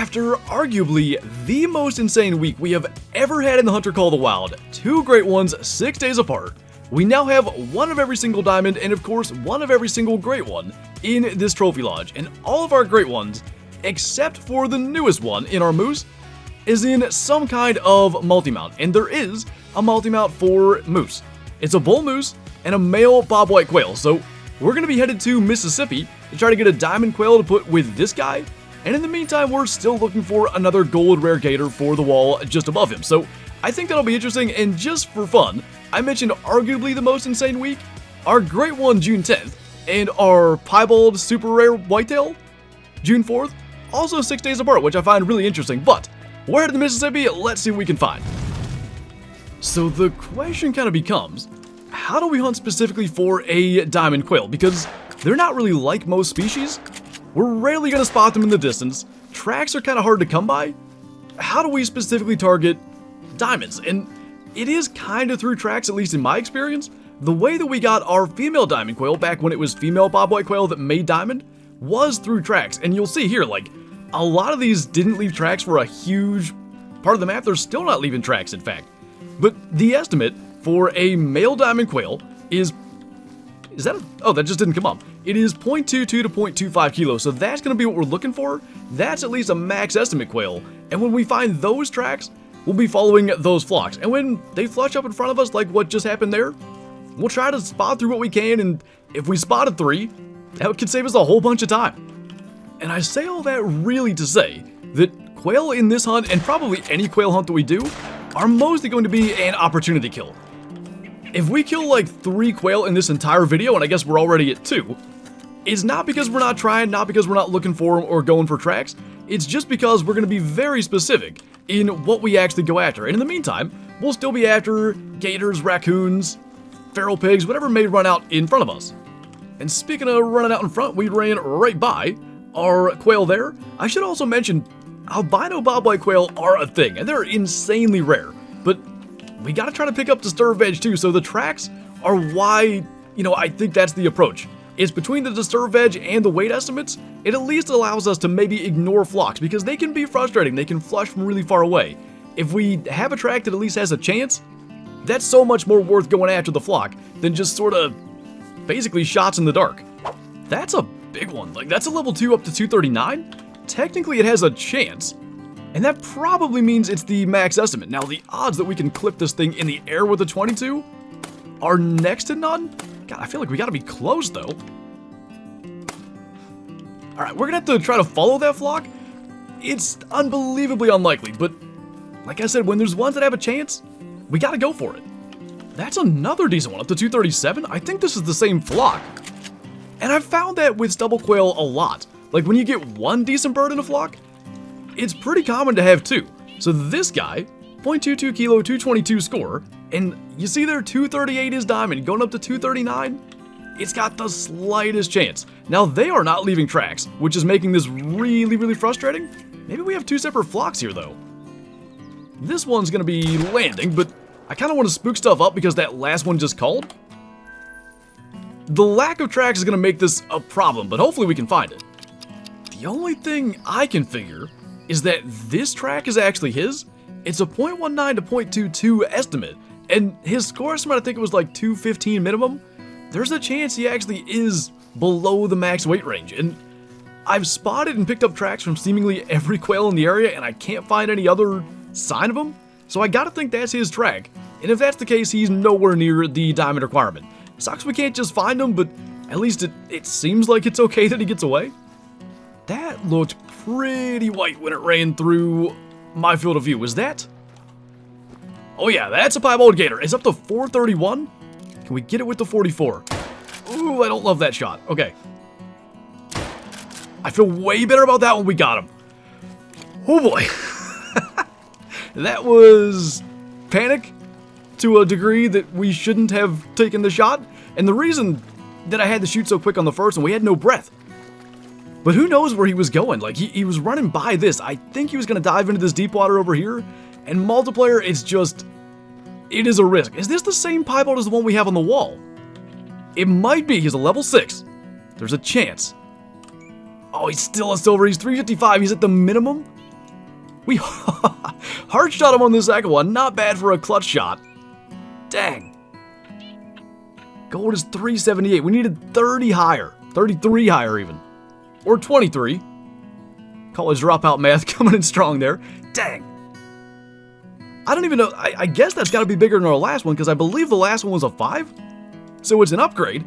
After arguably the most insane week we have ever had in the Hunter Call of the Wild, 2 great ones 6 days apart, we now have one of every single diamond and of course one of every single great one in this trophy lodge. And all of our great ones, except for the newest one in our moose, is in some kind of multi-mount. And there is a multi-mount for moose. It's a bull moose and a male bobwhite quail. So we're going to be headed to Mississippi to try to get a diamond quail to put with this guy. And in the meantime, we're still looking for another gold rare gator for the wall just above him. So I think that'll be interesting, and just for fun, I mentioned arguably the most insane week, our great one June 10th, and our piebald super rare whitetail June 4th, also 6 days apart, which I find really interesting. But we're headed to Mississippi, let's see what we can find. So the question kind of becomes, how do we hunt specifically for a diamond quail? Because they're not really like most species. We're rarely going to spot them in the distance. Tracks are kind of hard to come by. How do we specifically target diamonds? And it is kind of through tracks, at least in my experience. The way that we got our female diamond quail back when it was female bobwhite quail that made diamond was through tracks. And you'll see here, like, a lot of these didn't leave tracks for a huge part of the map. They're still not leaving tracks, in fact. But the estimate for a male diamond quail is that oh, that just didn't come up. It is 0.22 to 0.25 kilos, so that's going to be what we're looking for. That's at least a max estimate quail. And when we find those tracks, we'll be following those flocks. And when they flush up in front of us, like what just happened there, we'll try to spot through what we can, and if we spotted 3, that could save us a whole bunch of time. And I say all that really to say that quail in this hunt, and probably any quail hunt that we do, are mostly going to be an opportunity kill. If we kill like 3 quail in this entire video, and I guess we're already at 2, it's not because we're not trying, not because we're not looking for them or going for tracks. It's just because we're going to be very specific in what we actually go after. And in the meantime, we'll still be after gators, raccoons, feral pigs, whatever may run out in front of us. And speaking of running out in front, we ran right by our quail there. I should also mention, albino bobwhite quail are a thing, and they're insanely rare. But we gotta try to pick up disturbed veg too, so the tracks are why, I think that's the approach. It's between the disturbed veg and the weight estimates, it at least allows us to maybe ignore flocks, because they can be frustrating, they can flush from really far away. If we have a track that at least has a chance, that's so much more worth going after the flock than just sort of basically shots in the dark. That's a big one, like that's a level 2 up to 239. Technically it has a chance, and that probably means it's the max estimate. Now, the odds that we can clip this thing in the air with a 22 are next to none. God, I feel like we gotta be close, though. Alright, we're gonna have to try to follow that flock. It's unbelievably unlikely, but like I said, when there's ones that have a chance, we gotta go for it. That's another decent one, up to 237. I think this is the same flock. And I've found that with stubble quail a lot. Like, when you get one decent bird in a flock, it's pretty common to have 2. So this guy, 0.22 kilo, 222 score, and you see there 238 is diamond, going up to 239, it's got the slightest chance. Now they are not leaving tracks, which is making this really, really frustrating. Maybe we have 2 separate flocks here though. This one's gonna be landing, but I kinda wanna spook stuff up because that last one just called. The lack of tracks is gonna make this a problem, but hopefully we can find it. The only thing I can figure is that this track is actually his. It's a 0.19 to 0.22 estimate, and his score estimate, I think it was like 215 minimum. There's a chance he actually is below the max weight range, and I've spotted and picked up tracks from seemingly every quail in the area, and I can't find any other sign of him, so I gotta think that's his track. And if that's the case, he's nowhere near the diamond requirement. Sucks we can't just find him, but at least it seems like it's okay that he gets away. That looked pretty white when it ran through my field of view. Was that? Oh yeah, that's a piebald gator. It's up to 431. Can we get it with the 44? Ooh, I don't love that shot. Okay. I feel way better about that when we got him. Oh boy. That was panic to a degree that we shouldn't have taken the shot. And the reason that I had to shoot so quick on the first one, we had no breath. But who knows where he was going? Like, he was running by this. I think he was going to dive into this deep water over here. And multiplayer, it's just, it is a risk. Is this the same piebald as the one we have on the wall? It might be. He's a level 6. There's a chance. Oh, he's still a silver. He's 355. He's at the minimum. We hard shot him on the second one. Not bad for a clutch shot. Dang. Gold is 378. We needed 30 higher. 33 higher even. Or 23. College dropout math coming in strong there. Dang. I don't even know. I guess that's got to be bigger than our last one because I believe the last one was a 5. So it's an upgrade.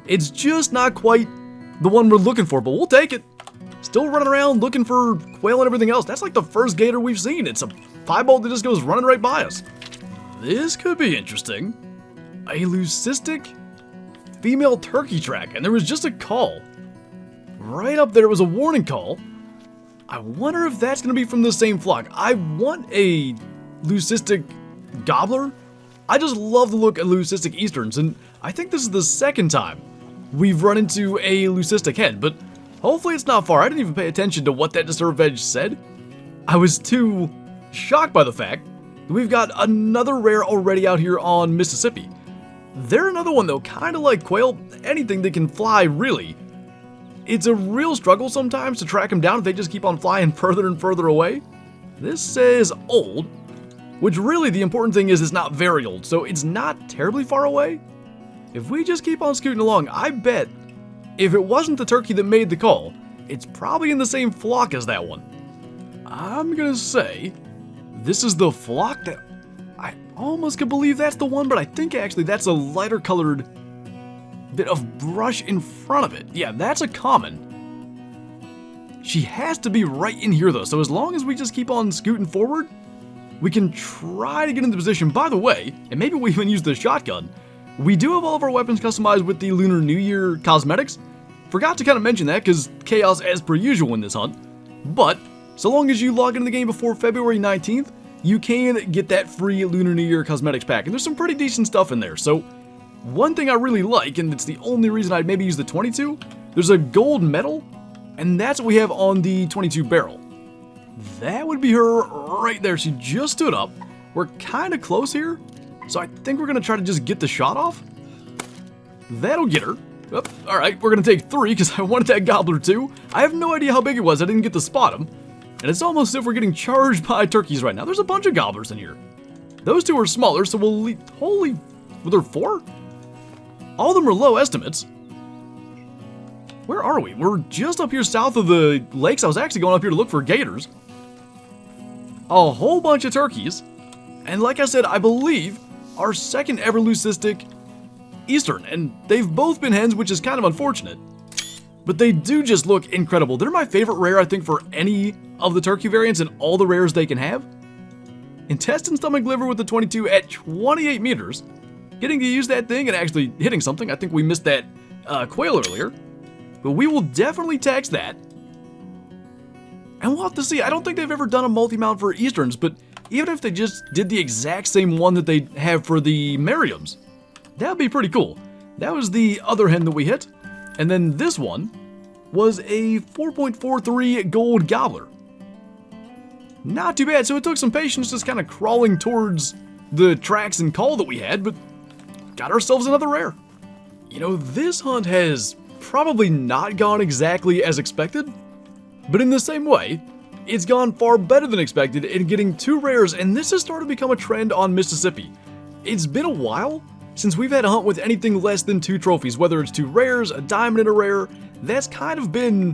It's just not quite the one we're looking for, but we'll take it. Still running around looking for quail and everything else. That's like the first gator we've seen. It's a piebald that just goes running right by us. This could be interesting. A leucistic female turkey track, and there was just a call. Right up there was a warning call. I wonder if that's going to be from the same flock. I want a leucistic gobbler. I just love the look of leucistic easterns, and I think this is the second time we've run into a leucistic hen, but hopefully it's not far. I didn't even pay attention to what that disturb veg said. I was too shocked by the fact that we've got another rare already out here on Mississippi. They're another one though, kind of like quail, anything that can fly really. It's a real struggle sometimes to track them down if they just keep on flying further and further away. This says old, which really the important thing is it's not very old, so it's not terribly far away. If we just keep on scooting along, I bet if it wasn't the turkey that made the call, it's probably in the same flock as that one. I'm gonna say this is the flock that I almost could believe that's the one, but I think actually that's a lighter colored bit of brush in front of it. Yeah, that's a common. She has to be right in here though, so as long as we just keep on scooting forward, we can try to get into position. By the way, and maybe we even use the shotgun, we do have all of our weapons customized with the Lunar New Year cosmetics. Forgot to kind of mention that because chaos as per usual in this hunt. But so long as you log into the game before February 19th, you can get that free Lunar New Year cosmetics pack. And there's some pretty decent stuff in there. So one thing I really like, and it's the only reason I'd maybe use the 22, there's a gold medal, and that's what we have on the 22 barrel. That would be her right there. She just stood up. We're kind of close here, so I think we're going to try to just get the shot off. That'll get her. Oh, all right, we're going to take 3 because I wanted that gobbler too. I have no idea how big it was. I didn't get to spot him. And it's almost as if we're getting charged by turkeys right now. There's a bunch of gobblers in here. Those 2 are smaller, so we'll leave. Holy, were there 4? All of them are low estimates. Where are we? We're just up here south of the lakes. I was actually going up here to look for gators. A whole bunch of turkeys. And like I said, I believe our second ever leucistic eastern. And they've both been hens, which is kind of unfortunate. But they do just look incredible. They're my favorite rare, I think, for any of the turkey variants and all the rares they can have. Intestine stomach liver with the 22 at 28 meters. Getting to use that thing and actually hitting something. I think we missed that quail earlier. But we will definitely tax that. And we'll have to see. I don't think they've ever done a multi-mount for easterns, but even if they just did the exact same one that they have for the Merriams, that would be pretty cool. That was the other hen that we hit. And then this one was a 4.43 gold gobbler. Not too bad. So it took some patience just kind of crawling towards the tracks and call that we had, but got ourselves another rare. You know, this hunt has probably not gone exactly as expected, but in the same way, it's gone far better than expected in getting 2 rares, and this has started to become a trend on Mississippi. It's been a while since we've had a hunt with anything less than 2 trophies, whether it's 2 rares, a diamond and a rare. That's kind of been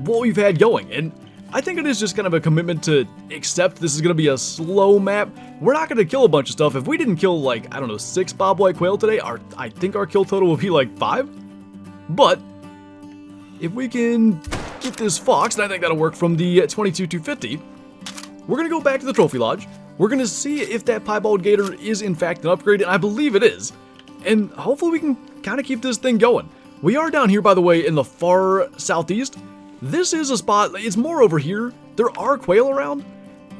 what we've had going, and I think it is just kind of a commitment to accept this is going to be a slow map. We're not going to kill a bunch of stuff. If we didn't kill, like, I don't know, 6 bobwhite quail today, I think our kill total will be like 5. But if we can get this fox, and I think that'll work from the 22-250, we're going to go back to the trophy lodge. We're going to see if that piebald gator is in fact an upgrade, and I believe it is. And hopefully we can kind of keep this thing going. We are down here, by the way, in the far southeast. This is a spot, it's more over here. There are quail around.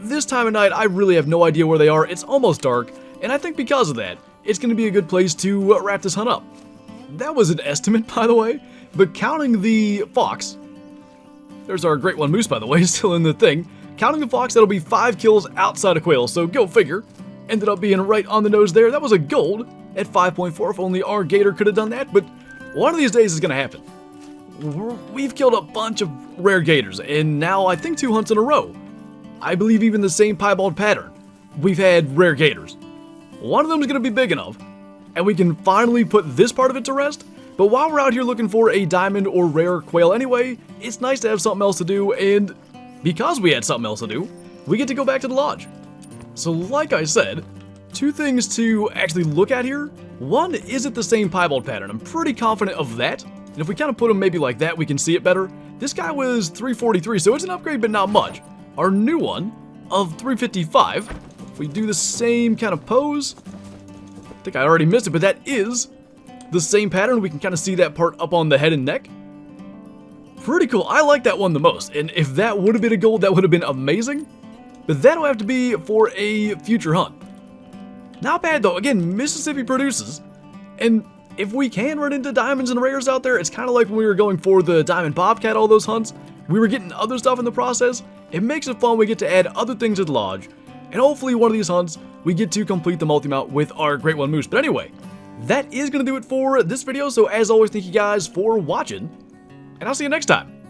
This time of night, I really have no idea where they are. It's almost dark, and I think because of that, it's going to be a good place to wrap this hunt up. That was an estimate, by the way, but counting the fox, there's our great one moose, by the way, still in the thing. Counting the fox, that'll be 5 kills outside of quail, so go figure. Ended up being right on the nose there. That was a gold at 5.4. If only our gator could have done that, but one of these days is going to happen. We've killed a bunch of rare gators, and now I think 2 hunts in a row. I believe even the same piebald pattern, we've had rare gators. One of them is going to be big enough, and we can finally put this part of it to rest. But while we're out here looking for a diamond or rare quail anyway, it's nice to have something else to do, and because we had something else to do, we get to go back to the lodge. So like I said, two things to actually look at here. One, is it the same piebald pattern? I'm pretty confident of that. And if we kind of put them maybe like that, we can see it better. This guy was 343, so it's an upgrade, but not much. Our new one of 355, if we do the same kind of pose, I think I already missed it, but that is the same pattern. We can kind of see that part up on the head and neck. Pretty cool. I like that one the most. And if that would have been a gold, that would have been amazing. But that'll have to be for a future hunt. Not bad though. Again, Mississippi produces. And if we can run into diamonds and rares out there, it's kind of like when we were going for the diamond bobcat, all those hunts. We were getting other stuff in the process. It makes it fun. We get to add other things to the lodge. And hopefully one of these hunts, we get to complete the multi-mount with our Great One Moose. But anyway, that is going to do it for this video. So as always, thank you guys for watching. And I'll see you next time.